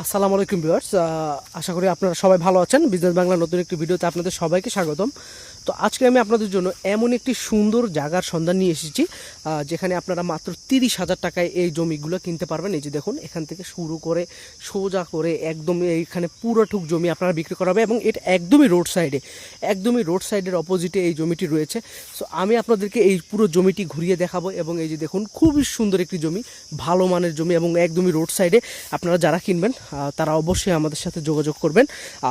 আসসালামু আলাইকুম ভিউয়ার্স, আশা করি আপনারা সবাই ভালো আছেন। বিজনেস বাংলা নতুন একটি ভিডিওতে আপনাদের সবাইকে স্বাগতম। তো আজকে আমি আপনাদের জন্য এমন একটি সুন্দর জায়গার সন্ধান নিয়ে এসেছি, যেখানে আপনারা মাত্র 30,000 টাকায় এই জমিগুলো কিনতে পারবেন। এই যে দেখুন, এখান থেকে শুরু করে সোজা করে একদম এইখানে পুরোটুক জমি আপনারা বিক্রি করা হবে এবং এটা একদমই রোড সাইডের অপোজিটে এই জমিটি রয়েছে। সো আমি আপনাদেরকে এই পুরো জমিটি ঘুরিয়ে দেখাবো এবং এই যে দেখুন, খুবই সুন্দর একটি জমি, ভালো মানের জমি এবং একদমই রোড সাইডে। আপনারা যারা কিনবেন তারা অবশ্যই আমাদের সাথে যোগাযোগ করবেন।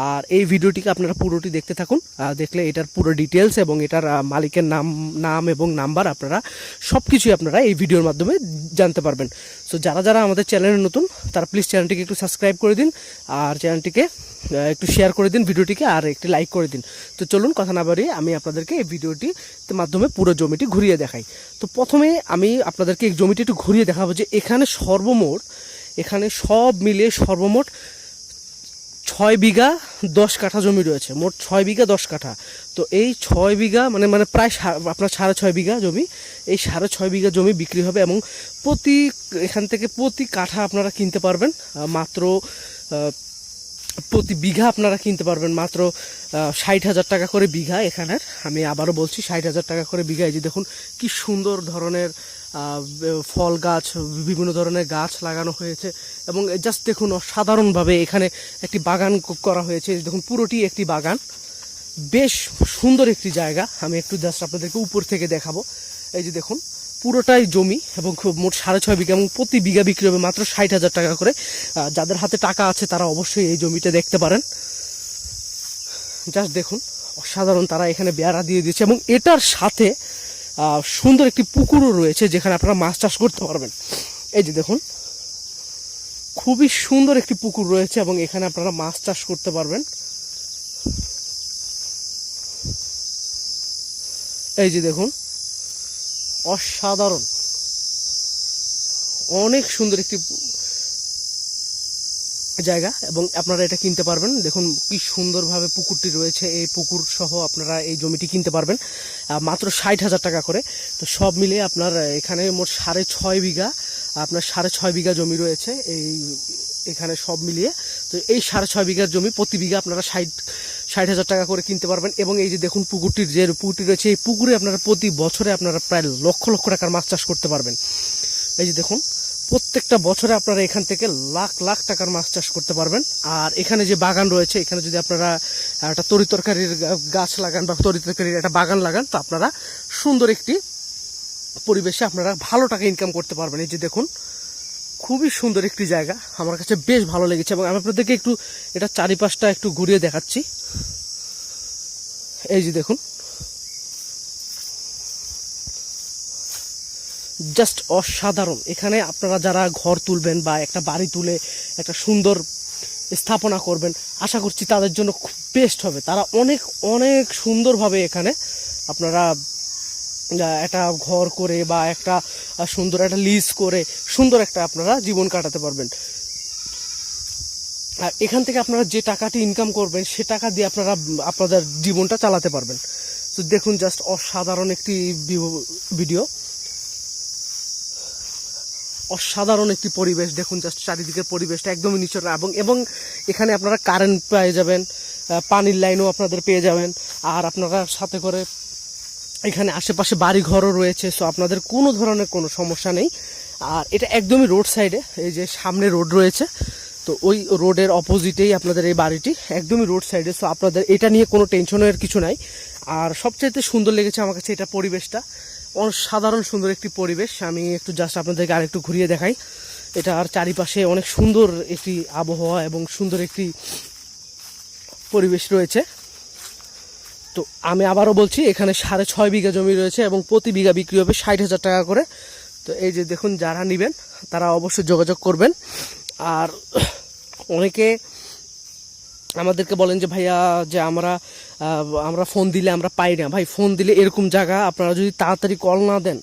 আর এই ভিডিওটিকে আপনারা পুরোটি দেখতে থাকুন। দেখলে এটার পুরো ডিটেলস এবং এটার মালিকের নাম এবং নাম্বার আপনারা সব কিছুই আপনারা এই ভিডিওর মাধ্যমে জানতে পারবেন। সো যারা যারা আমাদের চ্যানেলে নতুন তারা প্লিজ চ্যানেলটিকে একটু সাবস্ক্রাইব করে দিন আর চ্যানেলটিকে একটু শেয়ার করে দিন ভিডিওটিকে, আর একটি লাইক করে দিন। তো চলুন কথা না বাড়িয়ে আমি আপনাদেরকে এই ভিডিওটির মাধ্যমে পুরো জমিটি ঘুরিয়ে দেখাই। তো প্রথমে আমি আপনাদেরকে এই জমিটি একটু ঘুরিয়ে দেখাবো যে এখানে সব মিলিয়ে সর্বমোট 6 বিঘা 10 কাঠা জমি রয়েছে। মোট 6 বিঘা 10 কাঠা। তো এই 6 বিঘা মানে প্রায় আপনার 6.5 বিঘা জমি, এই 6.5 বিঘা জমি বিক্রি হবে এবং এখান থেকে প্রতি কাঠা আপনারা কিনতে পারবেন মাত্র প্রতি বিঘা আপনারা কিনতে পারবেন মাত্র 60,000 টাকা করে বিঘা। এখানের আমি আবারও বলছি 60,000 টাকা করে বিঘা। এই যে দেখুন কি সুন্দর ধরনের ফল গাছ, বিভিন্ন ধরনের গাছ লাগানো হয়েছে এবং জাস্ট দেখুন অসাধারণভাবে এখানে একটি বাগান করা হয়েছে। দেখুন পুরোটি একটি বাগান, বেশ সুন্দর একটি জায়গা। আমি একটু জাস্ট আপনাদেরকে উপর থেকে দেখাবো। এই যে দেখুন পুরোটাই জমি এবং মোট 6.5 বিঘা এবং প্রতি বিঘা বিক্রি হবে মাত্র 60,000 টাকা করে। যাদের হাতে টাকা আছে তারা অবশ্যই এই জমিটা দেখতে পারেন। জাস্ট দেখুন অসাধারণ, তারা এখানে বেড়া দিয়ে দিয়েছে এবং এটার সাথে সুন্দর একটি পুকুরও রয়েছে যেখানে আপনারা মাছ চাষ করতে পারবেন। এই যে দেখুন খুবই সুন্দর একটি পুকুর রয়েছে এবং এখানে আপনারা মাছ চাষ করতে পারবেন। এই যে দেখুন অসাধারণ, অনেক সুন্দর একটি জায়গা এবং আপনারা এটা কিনতে পারবেন। দেখুন কি সুন্দরভাবে পুকুরটি রয়েছে, এই পুকুর সহ আপনারা এই জমিটি কিনতে পারবেন মাত্র 60,000 টাকা করে। তো সব মিলিয়ে আপনার এখানে মোট 6.5 বিঘা, আপনার 6.5 বিঘা জমি রয়েছে এখানে সব মিলিয়ে। তো এই 6.5 বিঘার জমি প্রতি বিঘা আপনারা 60,000 টাকা করে কিনতে পারবেন এবং এই যে দেখুন পুকুরটি রয়েছে, এই পুকুরে আপনারা প্রতি বছরে আপনারা প্রায় লক্ষ লক্ষ টাকার মাছ চাষ করতে পারবেন। এই যে দেখুন প্রত্যেকটা বছরে আপনারা এখান থেকে লাখ লাখ টাকার মাছ চাষ করতে পারবেন। আর এখানে যে বাগান রয়েছে, এখানে যদি আপনারা একটা তরিতরকারির গাছ লাগান বা তরিতরকারির একটা বাগান লাগান, তো আপনারা সুন্দর একটি পরিবেশে আপনারা ভালো টাকা ইনকাম করতে পারবেন। এই যে দেখুন খুবই সুন্দর একটি জায়গা, আমার কাছে বেশ ভালো লেগেছে এবং আমি আপনাদেরকে একটু এটা চারিপাশটা একটু ঘুরিয়ে দেখাচ্ছি। এই যে দেখুন জাস্ট অসাধারণ। এখানে আপনারা যারা ঘর তুলবেন বা একটা বাড়ি তুলে একটা সুন্দর স্থাপনা করবেন, আশা করছি তাদের জন্য খুব বেস্ট হবে। তারা অনেক অনেক সুন্দরভাবে এখানে আপনারা একটা ঘর করে বা একটা সুন্দর একটা লিজ করে সুন্দর একটা আপনারা জীবন কাটাতে পারবেন। আর এখান থেকে আপনারা যে টাকাটি ইনকাম করবেন সে টাকা দিয়ে আপনারা আপনাদের জীবনটা চালাতে পারবেন। তো দেখুন জাস্ট অসাধারণ একটি ভিডিও, অসাধারণ একটি পরিবেশ। দেখুন জাস্ট চারিদিকের পরিবেশটা একদমই নিচে এবং এখানে আপনারা কারেন্ট পেয়ে যাবেন, পানির লাইনও আপনাদের পেয়ে যাবেন। আর আপনারা সাথে করে এখানে আশেপাশে বাড়ি ঘরও রয়েছে, সো আপনাদের কোনো ধরনের কোনো সমস্যা নেই। আর এটা একদমই রোড সাইডে, এই যে সামনে রোড রয়েছে, তো ওই রোডের অপোজিটেই আপনাদের এই বাড়িটি, একদমই রোড সাইডে। সো আপনাদের এটা নিয়ে কোনো টেনশনের কিছু নাই। আর সবচাইতে সুন্দর লেগেছে আমার কাছে এটা পরিবেশটা, অসাধারণ সুন্দর একটি পরিবেশ। আমি একটু জাস্ট আপনাদেরকে আরেকটু ঘুরিয়ে দেখাই। এটা আর চারিপাশে অনেক সুন্দর একটি আবহাওয়া এবং সুন্দর একটি পরিবেশ রয়েছে। তো আমি আবারও বলছি এখানে 6.5 বিঘা জমি রয়েছে এবং প্রতি বিঘা বিক্রি হবে 60,000 টাকা করে। তো এই যে দেখুন যারা নেবেন তারা অবশ্যই যোগাযোগ করবেন। আর অনেকে আমাদেরকে বলেন যে ভাইয়া যে আমরা ফোন দিলে আমরা পাই না। ভাই ফোন দিলে এরকম জায়গা আপনারা যদি তাড়াতাড়ি কল না দেন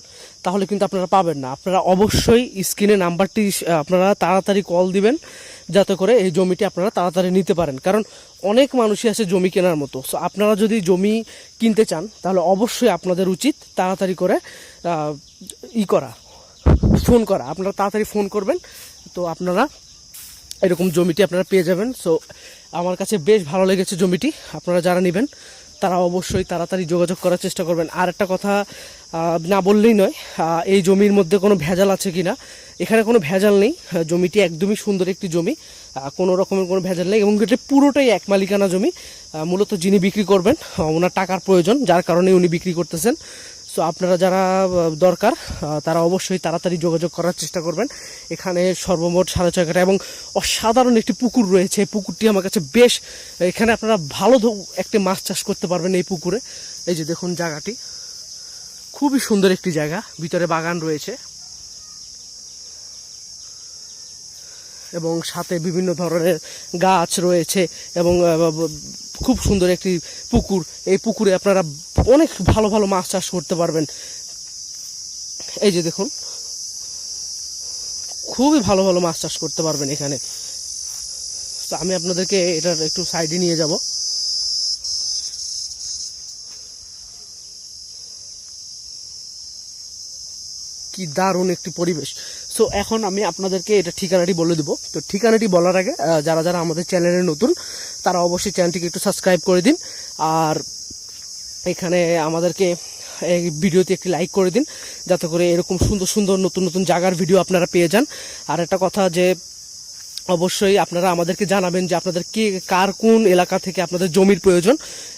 তাহলে কিন্তু আপনারা পাবেন না। আপনারা অবশ্যই স্ক্রিনে নাম্বারটি আপনারা তাড়াতাড়ি কল দিবেন যাতে করে এই জমিটি আপনারা তাড়াতাড়ি নিতে পারেন, কারণ অনেক মানুষই আছে জমি কেনার মতো। সো আপনারা যদি জমি কিনতে চান তাহলে অবশ্যই আপনাদের উচিত তাড়াতাড়ি করে ফোন করা। আপনারা তাড়াতাড়ি ফোন করবেন, তো আপনারা এরকম জমিটি আপনারা পেয়ে যাবেন। সো আমার কাছে বেশ ভালো লেগেছে জমিটি। আপনারা যারা নেবেন তারা অবশ্যই তাড়াতাড়ি যোগাযোগ করার চেষ্টা করবেন। আর একটা কথা না বললেই নয়, এই জমির মধ্যে কোনো ভেজাল আছে কি না, এখানে কোনো ভেজাল নেই। জমিটি একদমই সুন্দর একটি জমি, কোনো রকমের কোনো ভেজাল নেই এবং এটা পুরোটাই এক মালিকানা জমি। মূলত যিনি বিক্রি করবেন ওনার টাকার প্রয়োজন, যার কারণে উনি বিক্রি করতেছেন। সো আপনারা যারা দরকার তারা অবশ্যই তাড়াতাড়ি যোগাযোগ করার চেষ্টা করবেন। এখানে সর্বমোট 6.5 কাঠা এবং অসাধারণ একটি পুকুর রয়েছে। পুকুরটি আমার কাছে বেশ, এখানে আপনারা ভালো একটি মাছ চাষ করতে পারবেন এই পুকুরে। এই যে দেখুন জায়গাটি খুবই সুন্দর একটি জায়গা, ভিতরে বাগান রয়েছে এবং সাথে বিভিন্ন ধরনের গাছ রয়েছে এবং খুব সুন্দর একটি পুকুর। এই পুকুরে আপনারা অনেক ভালো ভালো মাছ চাষ করতে পারবেন। এই যে দেখুন খুবই ভালো ভালো মাছ চাষ করতে পারবেন এখানে। তো আমি আপনাদেরকে এটার একটু সাইডে নিয়ে যাব। কি দারুণ একটি পরিবেশ। সো এখন আমি আপনাদেরকে এটা ঠিকানাটি বলে দেবো। তো ঠিকানাটি বলার আগে যারা যারা আমাদের চ্যানেলে নতুন তারা অবশ্যই চ্যানেলটিকে একটু সাবস্ক্রাইব করে দিন, আর এখানে আমাদেরকে এই ভিডিওতে একটি লাইক করে দিন, যাতে করে এরকম সুন্দর সুন্দর নতুন নতুন জায়গার ভিডিও আপনারা পেয়ে যান। আর একটা কথা যে অবশ্যই আপনারা আমাদেরকে জানাবেন যে আপনাদের কার কোন এলাকা থেকে আপনাদের জমির প্রয়োজন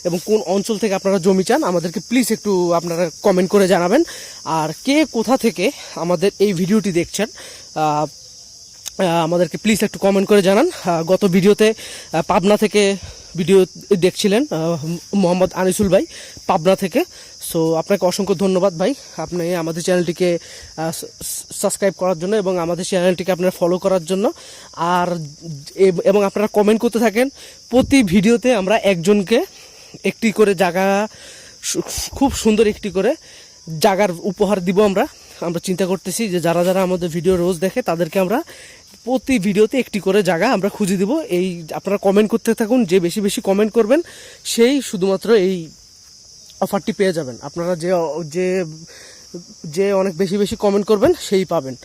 এবং কোন অঞ্চল থেকে আপনারা জমি চান, আমাদেরকে প্লিজ একটু আপনারা কমেন্ট করে জানাবেন। আর কে কোথা থেকে আমাদের এই ভিডিওটি দেখছেন আমাদেরকে প্লিজ একটু কমেন্ট করে জানান। গত ভিডিওতে পাবনা থেকে ভিডিও দেখছিলেন মোহাম্মদ আনিসুল ভাই, পাবনা থেকে। সো আপনাকে অসংখ্য ধন্যবাদ ভাই, আপনি আমাদের চ্যানেলটিকে সাবস্ক্রাইব করার জন্য এবং আমাদের চ্যানেলটিকে আপনারা ফলো করার জন্য। আর এবং আপনারা কমেন্ট করতে থাকেন। প্রতি ভিডিওতে আমরা একজনকে একটি করে জায়গা, খুব সুন্দর একটি করে জায়গার উপহার দিব। আমরা চিন্তা করতেছি যে যারা যারা আমাদের ভিডিও রোজ দেখে তাদেরকে আমরা প্রতি ভিডিওতে একটি করে জায়গা আমরা খুঁজে দিব। এই আপনারা কমেন্ট করতে থাকুন, যে বেশি বেশি কমেন্ট করবেন সেই শুধুমাত্র এই অফারটি পেয়ে যাবেন। আপনারা যে যে যে অনেক বেশি বেশি কমেন্ট করবেন সেই পাবেন।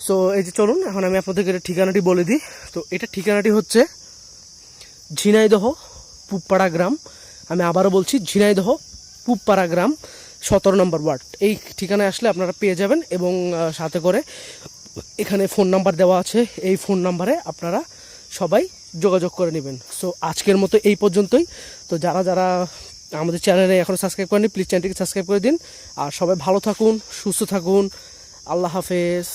সো এই যে চলুন এখন আমি আপনাদেরকে ঠিকানাটি বলে দিই। তো এটা ঠিকানাটি হচ্ছে ঝিনাইদহ পুবপাড়া গ্রাম। আমি আবারও বলছি, ঝিনাইদহ পুবপাড়া গ্রাম, 17 নম্বর ওয়ার্ড। এই ঠিকানায় আসলে আপনারা পেয়ে যাবেন এবং সাথে করে এখানে ফোন নাম্বার দেওয়া আছে, এই ফোন নাম্বারে আপনারা সবাই যোগাযোগ করে নেবেন। সো আজকের মতো এই পর্যন্তই। তো যারা যারা আমাদের চ্যানেলে এখনও সাবস্ক্রাইব করেনি প্লিজ চ্যানেলটিকে সাবস্ক্রাইব করে দিন। আর সবাই ভালো থাকুন, সুস্থ থাকুন। আল্লাহ হাফেজ।